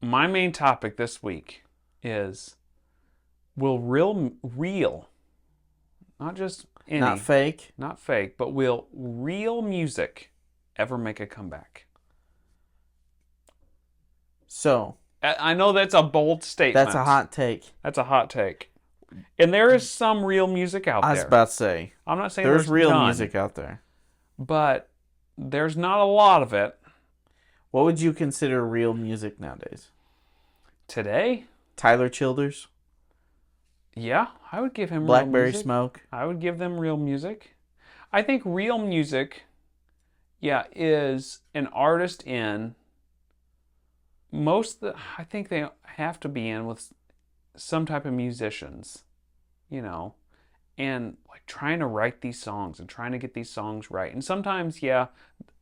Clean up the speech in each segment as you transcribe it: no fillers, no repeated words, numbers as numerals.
my main topic this week is, will real, not just any, Not fake. not fake, but will real music ever make a comeback? So, I know that's a bold statement. that's a hot take. That's a hot take. And there is some real music out I was there. about to say, I'm not saying there's real none, music out there. but there's not a lot of it What would you consider real music nowadays? today. Tyler Childers? Yeah, I would give him real Blackberry music. Smoke? I would give them real music. I think real music, yeah, is an artist in I think they have to be in with some type of musicians, and like trying to write these songs and trying to get these songs right. And sometimes, yeah,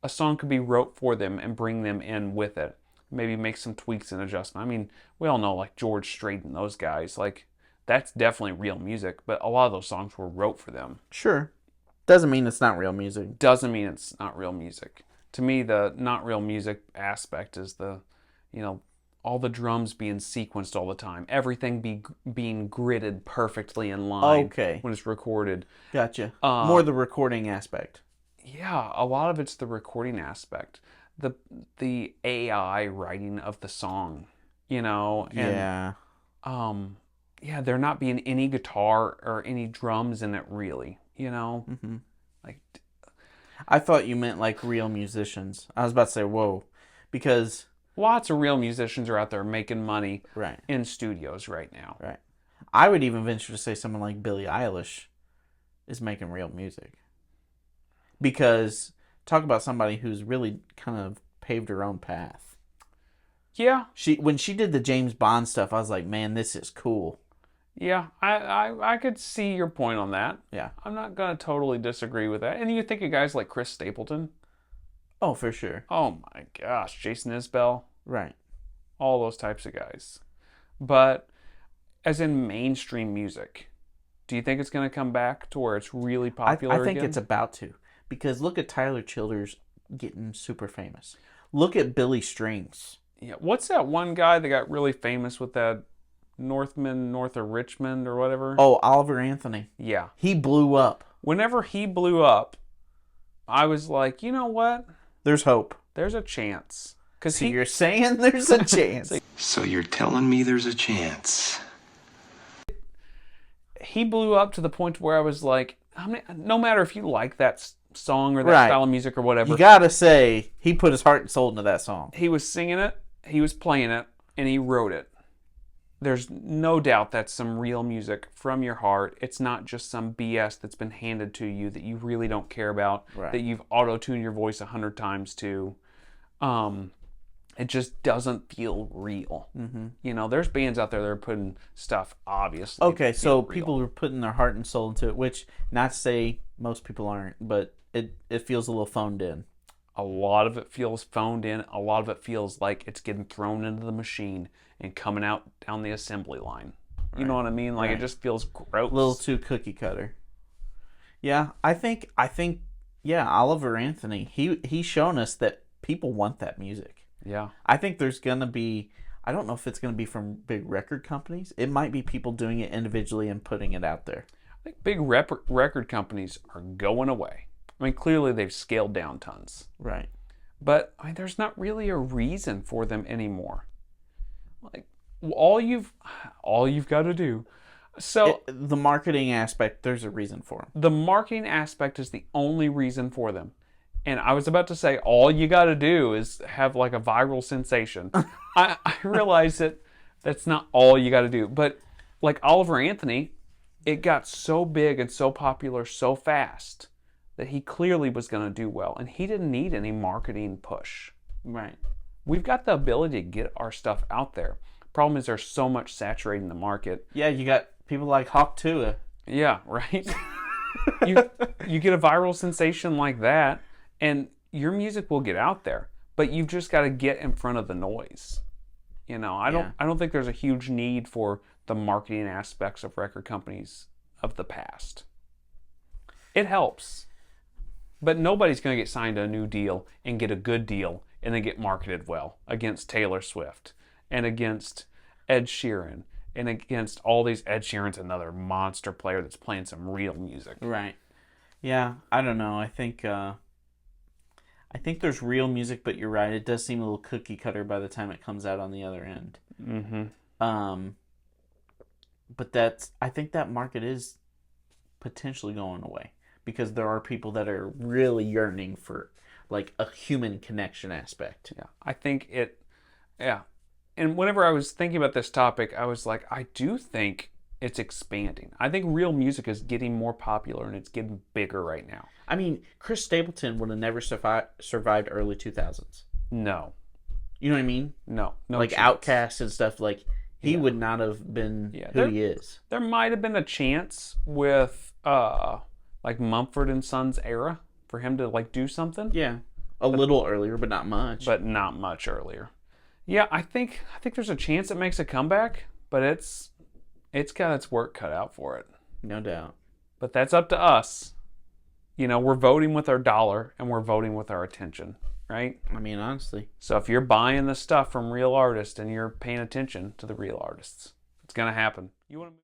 a song could be wrote for them and bring them in with it. Maybe make some tweaks and adjustment. I mean, we all know like George Strait and those guys, like that's definitely real music, but a lot of those songs were wrote for them. Sure. Doesn't mean it's not real music. Doesn't mean it's not real music. To me, the not real music aspect is all the drums being sequenced all the time, everything being gridded perfectly in line Okay. when it's recorded. Gotcha. More the recording aspect. Yeah, a lot of it's the recording aspect, the AI writing of the song, and Yeah. yeah, there not being any guitar or any drums in it really, Mm-hmm. like I thought you meant like real musicians. I was about to say, whoa. Because, lots of real musicians are out there making money right. in studios right now. Right. I would even venture to say someone like Billie Eilish is making real music. Because talk about somebody who's really kind of paved her own path. Yeah, When she did the James Bond stuff, I was like, man, this is cool. yeah, I could see your point on that. Yeah. I'm not gonna totally disagree with that. And you think of guys like Chris Stapleton. Oh, for sure. Oh my gosh, Jason Isbell, Right. all those types of guys. But as in mainstream music, do you think it's gonna come back to where it's really popular I think again? it's about to. Because look at Tyler Childers getting super famous. Look at Billy Strings. Yeah, what's that one guy that got really famous with that north of Richmond or whatever? Oh, Oliver Anthony. Yeah. He blew up. Whenever he blew up, I was like, you know what? There's hope. There's a chance. Because So you're saying there's a chance. So you're telling me there's a chance? he blew up to the point where I was like, no matter if you like that song or that Right. style of music or whatever, You gotta say, he put his heart and soul into that song. he was singing it, he was playing it, and he wrote it. There's no doubt that's some real music from your heart. It's not just some BS that's been handed to you that you really don't care about, Right. that you've auto-tuned your voice 100 times to. It just doesn't feel real. Mm-hmm. There's bands out there that are putting stuff obviously. Okay, so real. people are putting their heart and soul into it, which, not to say most people aren't, but it feels a little phoned in. A lot of it feels phoned in. A lot of it feels like it's getting thrown into the machine and coming out down the assembly line. You know what I mean? Like, Right. it just feels gross. A little too cookie cutter. Yeah, I think, yeah, Oliver Anthony, he's shown us that people want that music. Yeah. I think there's gonna be, I don't know if it's gonna be from big record companies. It might be people doing it individually and putting it out there. I think big record companies are going away. I mean, clearly they've scaled down tons. Right. But there's not really a reason for them anymore. Like, all you've got to do. So The marketing aspect, there's a reason for them. the marketing aspect is the only reason for them. And I was about to say, all you got to do is have like a viral sensation. I realize that that's not all you got to do. But like Oliver Anthony, it got so big and so popular so fast that he clearly was going to do well. And he didn't need any marketing push. Right. We've got the ability to get our stuff out there. Problem is there's so much saturating the market. Yeah, you got people like Hawk Tuah. Yeah, right? you get a viral sensation like that, and your music will get out there. But you've just got to get in front of the noise. I don't think there's a huge need for the marketing aspects of record companies of the past. It helps. But nobody's going to get signed to a new deal and get a good deal and then get marketed well against Taylor Swift and against Ed Sheeran and against all these. Ed Sheeran's another monster player that's playing some real music. Right. Yeah, I don't know. I think there's real music, but you're right. It does seem a little cookie cutter by the time it comes out on the other end. Mm-hmm. But I think that market is potentially going away because there are people that are really yearning for like a human connection aspect. Yeah, I think it. Yeah, and whenever I was thinking about this topic, I was like, I do think it's expanding. I think real music is getting more popular and it's getting bigger right now. I mean, Chris Stapleton would have never survived early 2000s. No, You know what I mean? no, Like chance. Outkast and stuff. Like he would not have been who he is. There might have been a chance with like Mumford and Sons era for him to like do something, Yeah, a little earlier, but not much. but not much earlier. Yeah, I think there's a chance it makes a comeback, but it's got its work cut out for it. No doubt. But that's up to us. You know, we're voting with our dollar and we're voting with our attention, right? I mean, honestly. So if you're buying the stuff from real artists and you're paying attention to the real artists, it's going to happen. You want to